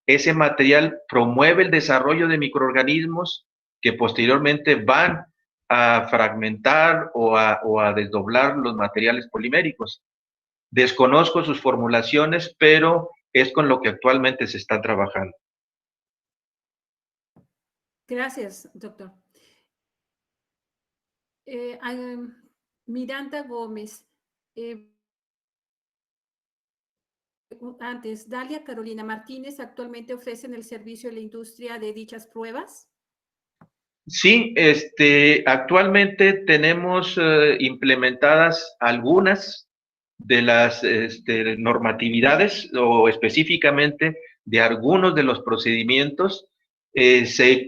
ese material promueve el desarrollo de microorganismos que posteriormente van a fragmentar o a desdoblar los materiales poliméricos. Desconozco sus formulaciones, pero es con lo que actualmente se está trabajando. Gracias, doctor. Eh, Miranda Gómez, eh, antes, Dalia Carolina Martínez actualmente ofrecen el servicio de la industria de dichas pruebas. Sí, actualmente tenemos implementadas algunas de las normatividades o específicamente de algunos de los procedimientos.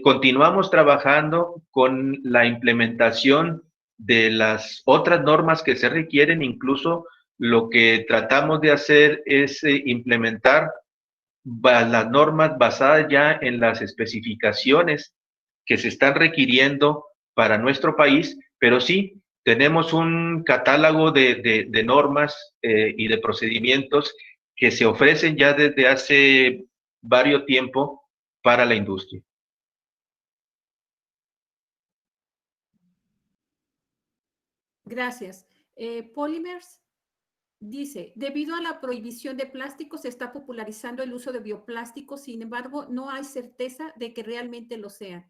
Continuamos trabajando con la implementación de las otras normas que se requieren, incluso lo que tratamos de hacer es implementar las normas basadas ya en las especificaciones que se están requiriendo para nuestro país, pero sí, tenemos un catálogo de normas y de procedimientos que se ofrecen ya desde hace varios tiempo para la industria. Gracias. Polymers dice, debido a la prohibición de plásticos, se está popularizando el uso de bioplásticos, sin embargo, no hay certeza de que realmente lo sean,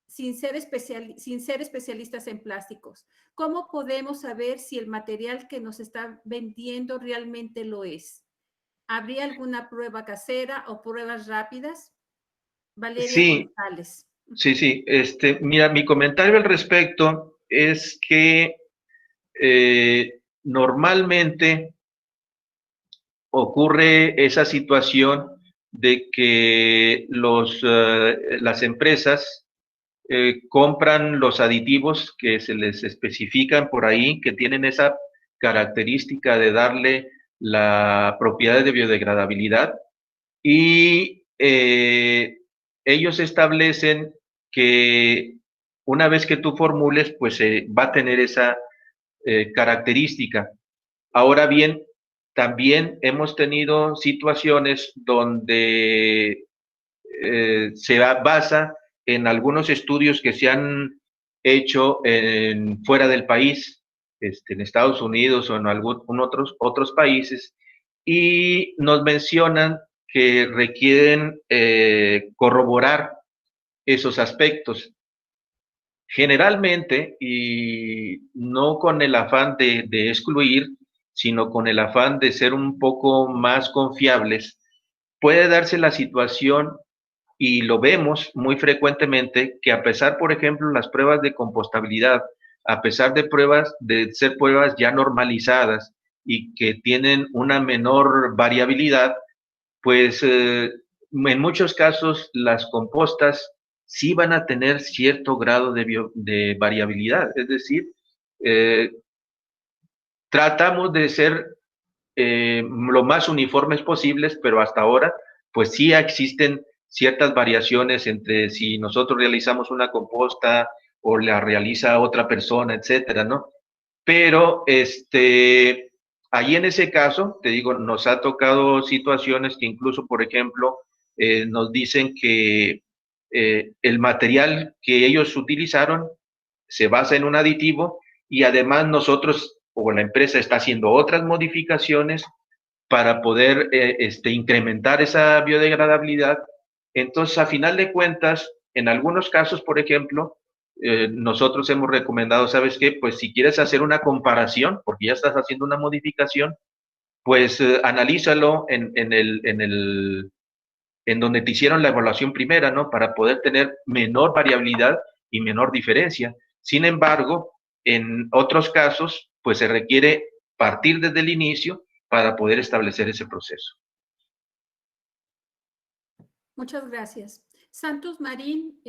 sin ser especialistas en plásticos. ¿Cómo podemos saber si el material que nos está vendiendo realmente lo es? ¿Habría alguna prueba casera o pruebas rápidas? Valeria Sí, González. sí. Mira, mi comentario al respecto es que normalmente ocurre esa situación de que las empresas compran los aditivos que se les especifican por ahí, que tienen esa característica de darle la propiedad de biodegradabilidad y ellos establecen que una vez que tú formules, pues va a tener esa característica. Ahora bien, también hemos tenido situaciones donde se basa en algunos estudios que se han hecho fuera del país, en Estados Unidos o en otros países, y nos mencionan que requieren corroborar esos aspectos. Generalmente, y no con el afán de excluir, sino con el afán de ser un poco más confiables, puede darse la situación y lo vemos muy frecuentemente que a pesar, por ejemplo, las pruebas de compostabilidad, a pesar de ser pruebas ya normalizadas y que tienen una menor variabilidad, pues en muchos casos las compostas sí van a tener cierto grado de variabilidad, es decir, eh, tratamos de ser lo más uniformes posibles, pero hasta ahora, pues sí existen ciertas variaciones entre si nosotros realizamos una composta o la realiza otra persona, etcétera, ¿no? Pero ahí en ese caso, te digo, nos ha tocado situaciones que incluso, por ejemplo, nos dicen que el material que ellos utilizaron se basa en un aditivo y además nosotros o la empresa está haciendo otras modificaciones para poder incrementar esa biodegradabilidad. Entonces, a final de cuentas, en algunos casos, por ejemplo, nosotros hemos recomendado, ¿sabes qué? Pues si quieres hacer una comparación, porque ya estás haciendo una modificación, pues analízalo en donde te hicieron la evaluación primera, ¿no? Para poder tener menor variabilidad y menor diferencia. Sin embargo, en otros casos, pues se requiere partir desde el inicio para poder establecer ese proceso. Muchas gracias. Santos Marín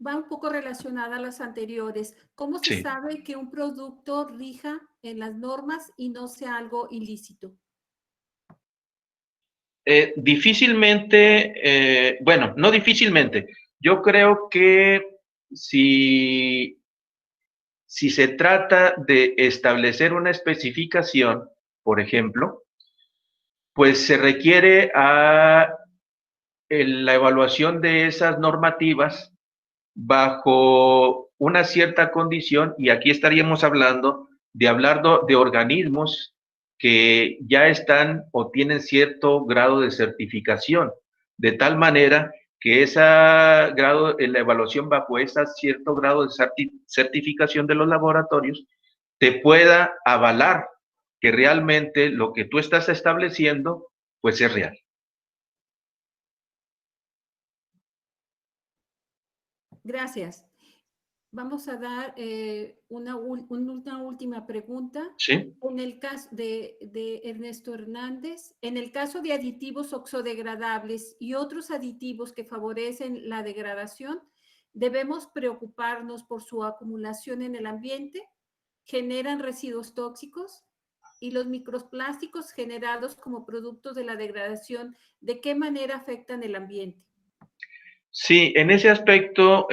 va un poco relacionada a las anteriores. ¿Cómo se Sí. sabe que un producto rija en las normas y no sea algo ilícito? Difícilmente, bueno, no difícilmente. Yo creo que si, si se trata de establecer una especificación, por ejemplo, pues se requiere la evaluación de esas normativas bajo una cierta condición, y aquí estaríamos hablando de organismos que ya están o tienen cierto grado de certificación, de tal manera que la evaluación bajo ese cierto grado de certificación de los laboratorios te pueda avalar que realmente lo que tú estás estableciendo pues es real. Gracias. Vamos a dar una última pregunta. ¿Sí? En el caso de Ernesto Hernández, en el caso de aditivos oxodegradables y otros aditivos que favorecen la degradación, ¿debemos preocuparnos por su acumulación en el ambiente? ¿Generan residuos tóxicos? ¿Y los microplásticos generados como productos de la degradación, de qué manera afectan el ambiente? Sí, en ese aspecto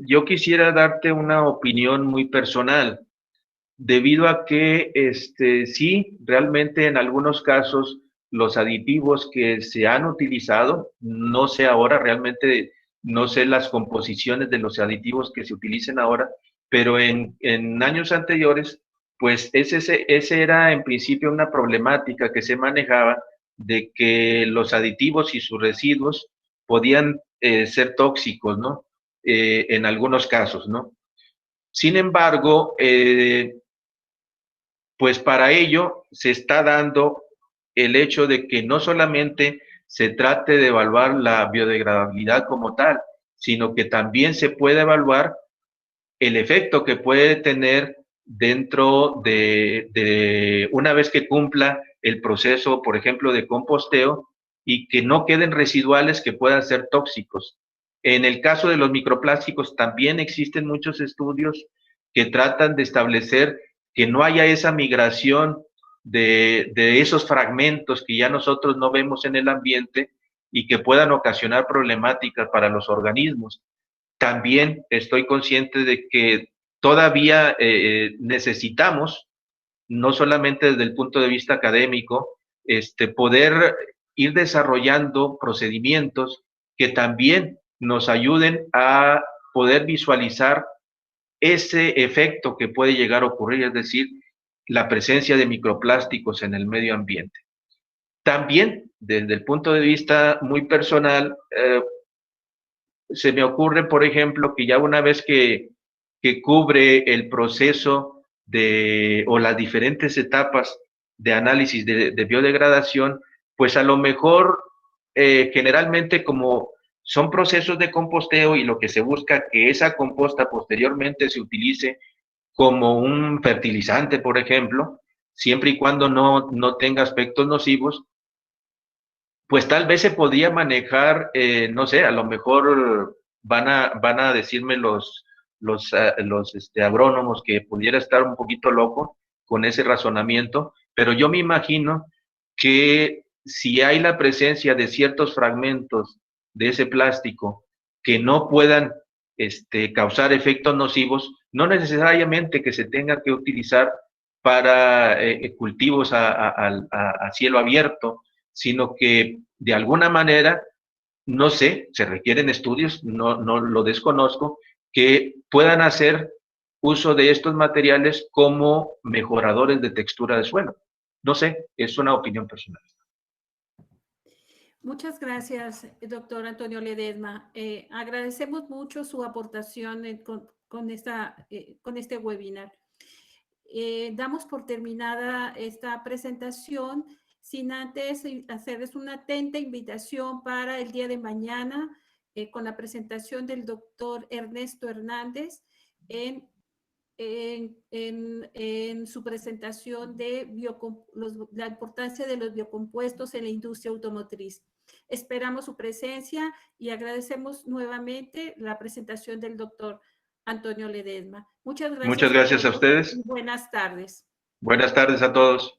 yo quisiera darte una opinión muy personal, debido a que sí, realmente en algunos casos los aditivos que se han utilizado, no sé ahora realmente, no sé las composiciones de los aditivos que se utilicen ahora, pero en años anteriores, pues ese era en principio una problemática que se manejaba de que los aditivos y sus residuos podían ser tóxicos, ¿no? En algunos casos, ¿no? Sin embargo, pues para ello se está dando el hecho de que no solamente se trate de evaluar la biodegradabilidad como tal, sino que también se puede evaluar el efecto que puede tener dentro de una vez que cumpla el proceso, por ejemplo, de composteo y que no queden residuales que puedan ser tóxicos. En el caso de los microplásticos también existen muchos estudios que tratan de establecer que no haya esa migración de esos fragmentos que ya nosotros no vemos en el ambiente y que puedan ocasionar problemáticas para los organismos. También estoy consciente de que todavía necesitamos, no solamente desde el punto de vista académico, poder ir desarrollando procedimientos que también nos ayuden a poder visualizar ese efecto que puede llegar a ocurrir, es decir, la presencia de microplásticos en el medio ambiente. También, desde el punto de vista muy personal, se me ocurre, por ejemplo, que ya una vez que cubre el proceso o las diferentes etapas de análisis de biodegradación, pues a lo mejor generalmente como son procesos de composteo y lo que se busca que esa composta posteriormente se utilice como un fertilizante, por ejemplo, siempre y cuando no tenga aspectos nocivos, pues tal vez se podría manejar, no sé, a lo mejor van a decirme los agrónomos que pudiera estar un poquito loco con ese razonamiento, pero yo me imagino que si hay la presencia de ciertos fragmentos de ese plástico que no puedan causar efectos nocivos, no necesariamente que se tenga que utilizar para cultivos a cielo abierto, sino que de alguna manera, no sé, se requieren estudios, no lo desconozco, que puedan hacer uso de estos materiales como mejoradores de textura de suelo. No sé, es una opinión personal. Muchas gracias, doctor Antonio Ledesma. Agradecemos mucho su aportación con este webinar. Damos por terminada esta presentación, sin antes hacerles una atenta invitación para el día de mañana con la presentación del doctor Ernesto Hernández en su presentación de la importancia de los biocompuestos en la industria automotriz. Esperamos su presencia y agradecemos nuevamente la presentación del doctor Antonio Ledesma. Muchas gracias. Muchas gracias a ustedes. Y buenas tardes. Buenas tardes a todos.